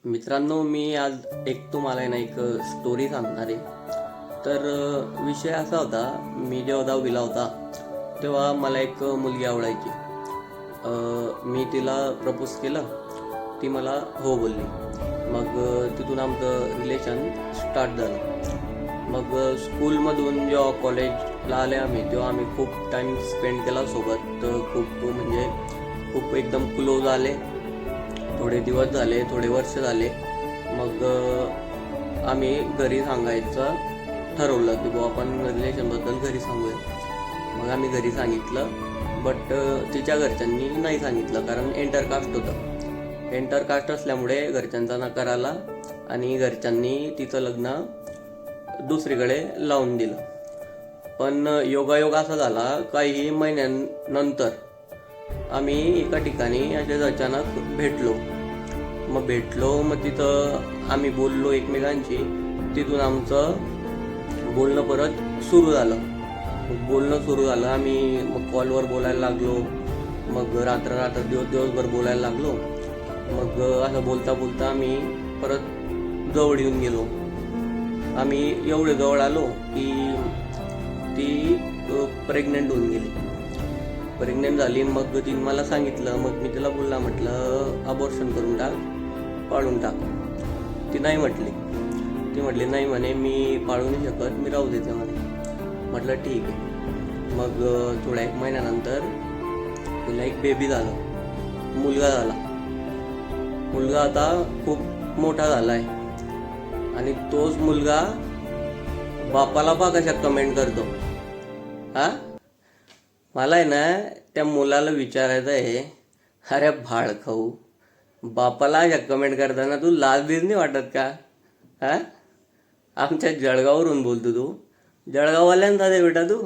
मित्रांनो, मी आज तुम्हाला आहे ना एक स्टोरी सांगणार आहे. तर विषय असा होता, मी जेव्हा 10वीला होता तेव्हा मला एक मुलगी आवडायची. मी तिला प्रपोज केलं, ती मला हो बोलली. मग तिथून आमचं रिलेशन स्टार्ट झालं. मग स्कूलमधून जेव्हा कॉलेजला आले तेव्हा आम्ही खूप टाईम स्पेंड केला सोबत. खूप म्हणजे खूप एकदम क्लोज आले. थोडे दिवस झाले, थोडे वर्ष झाले. मग आम्ही घरी सांगायचं ठरवलं की बुवा आपण रिलेशनबद्दल घरी सांगूया. मग आम्ही घरी सांगितलं, बट तिच्या घरच्यांनी नाही सांगितलं, कारण एंटरकास्ट होतं. एंटरकास्ट असल्यामुळे घरच्यांचा नकार आला आणि घरच्यांनी तिचं लग्न दुसरीकडे लावून दिलं. पण योगायोग असा झाला, काही महिन्यानंतर आम्ही एका ठिकाणी असेच अचानक भेटलो. मग तिथं आम्ही बोललो एकमेकांशी. तिथून आमचं बोलणं परत सुरू झालं. आम्ही मग कॉलवर बोलायला लागलो. मग रात्र दिवसभर बोलायला लागलो. मग असं बोलता बोलता आम्ही परत जवळ येऊन गेलो. आम्ही एवढे जवळ आलो की ती प्रेग्नेंट होऊन गेली. प्रेग्नेंट झाली. मग तिने मला सांगितलं. मग मी तिला म्हटलं अबॉर्शन करून टाक, पाळून टाक. ती नाही म्हटली. ती म्हटली नाही म्हणे, मी पाळू नाही शकत, मी राहू देते म्हणे. म्हटलं ठीक आहे. मग थोड्या एक महिन्यानंतर तिला एक बेबी झालं, मुलगा झाला. मुलगा आता खूप मोठा झाला आहे आणि तोच मुलगा बापाला पहा कशा कमेंट करतो. मला आहे ना त्या मुलाला विचारायचं आहे, अरे भाड खाऊ, बापाला अशा कमेंट करताना तू लाज बीज नाही वाटत का? आमच्या जळगाववरून बोलतो तू, जळगाववाल्यांचा दे बेटा तू.